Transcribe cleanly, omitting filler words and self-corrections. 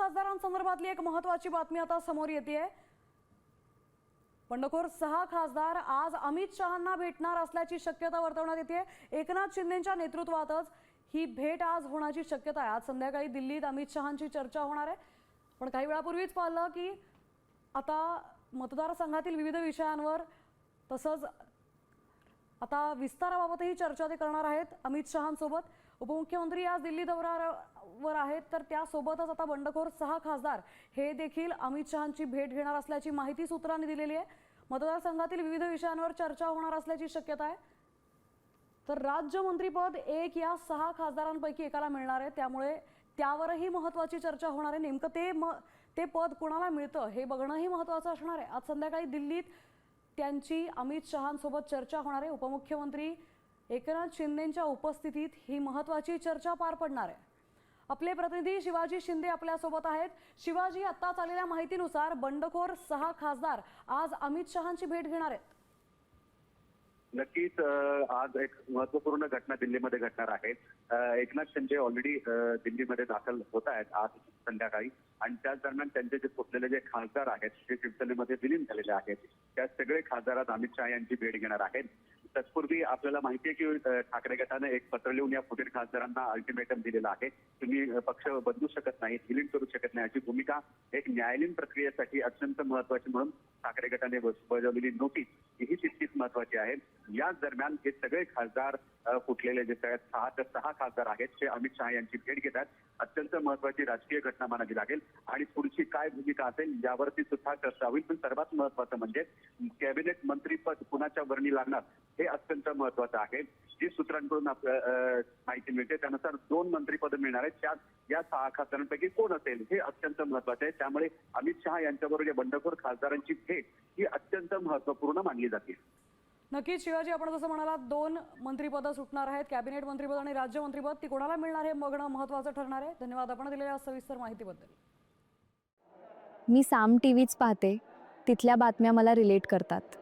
खासदारांसंदर्भातली एक महत्त्वाची बातमी आता समोर येतेय। बंडखोर 6 खासदार आज अमित शहांना भेटणार असल्याची शक्यता वर्तवण्यात येते। एकनाथ शिंदेंच्या नेतृत्वातच ही भेट आज होण्याची शक्यता आहे। आज संध्याकाळी दिल्लीत अमित शहांची चर्चा होणार आहे। पण काही वेळापूर्वीच पाहिलं की आता मतदारसंघातील विविध विषयांवर तसंच आता विस्ताराबाबतही चर्चा ते करणार आहेत अमित शहांसोबत। उपमुख्यमंत्री आज दिल्ली दौऱ्यावर आहेत, तर त्यासोबतच आता बंडखोर 6 खासदार हे देखील अमित शहांची भेट घेणार असल्याची माहिती सूत्रांनी दिलेली आहे। मतदारसंघातील विविध विषयांवर चर्चा होणार असल्याची शक्यता आहे। तर राज्यमंत्रीपद एक या 6 खासदारांपैकी एकाला मिळणार आहे, त्यामुळे त्यावरही महत्त्वाची चर्चा होणार आहे। नेमकं ते पद कोणाला मिळतं हे बघणंही महत्त्वाचं असणार आहे। आज संध्याकाळी दिल्लीत त्यांची अमित शहांसोबत चर्चा होणार आहे। उपमुख्यमंत्री एकनाथ शिंदेंच्या उपस्थितीत ही महत्त्वाची चर्चा पार पडणार आहे। आपले प्रतिनिधी शिवाजी शिंदे आपल्यासोबत आहेत। शिवाजी, आत्ताच आलेल्या माहितीनुसार बंडखोर 6 खासदार आज अमित शहांची भेट घेणार आहेत। नक्कीच आज एक महत्वपूर्ण घटना दिल्लीमध्ये घडणार आहे। एकनाथ शिंदे ऑलरेडी दिल्लीमध्ये दाखल होत आहेत आज संध्याकाळी, आणि त्याच दरम्यान त्यांचे जे फुटलेले जे खासदार आहेत ते शिवसेनेमध्ये विलीन झालेले आहेत, त्या सगळे खासदार आज अमित शहा यांची भेट घेणार आहेत। तत्पूर्वी आपल्याला माहिती आहे की ठाकरे गटाने एक पत्र लिहून या फुटीर खासदारांना अल्टिमेटम दिलेला आहे। तुम्ही पक्ष बदलू शकत नाही, विलीन करू शकत नाही, अशी भूमिका एक न्यायालयीन प्रक्रियेसाठी अत्यंत महत्वाची म्हणून ठाकरे गटाने बजावलेली नोटीस ही तितकीच महत्वाची आहे। याच दरम्यान हे सगळे खासदार फुटलेले जे 6 खासदार आहेत ते अमित शहा यांची भेट घेतात। अत्यंत महत्वाची राजकीय घटना मानावी लागेल आणि पुढची काय भूमिका असेल यावरती सुद्धा चर्चा होईल। पण सर्वात महत्वाचं म्हणजे कॅबिनेट मंत्रीपद कुणाच्या वर्णी लागणार हे अत्यंत महत्वाचं आहे। जी सूत्रांकडून माहिती मिळते त्यानुसार 2 मंत्रिपद मिळणार आहेत। त्यात या 6 खासदारांपैकी कोण असेल हे अत्यंत महत्वाचं आहे। त्यामुळे अमित शहा यांच्याबरोबर या बंडखोर खासदारांची भेट ही अत्यंत महत्वपूर्ण मानली जाते। नक्कीच शिवाजी, आपण जसं म्हणालात 2 मंत्रिपदं सुटणार आहेत, कॅबिनेट मंत्रिपद आणि राज्य मंत्रिपद, ती कोणाला मिळणार हे बघणं महत्त्वाचं ठरणार आहे। धन्यवाद आपण दिलेल्या सविस्तर माहितीबद्दल। मी साम टीव्हीच पाहते, तिथल्या बातम्या मला रिलेट करतात।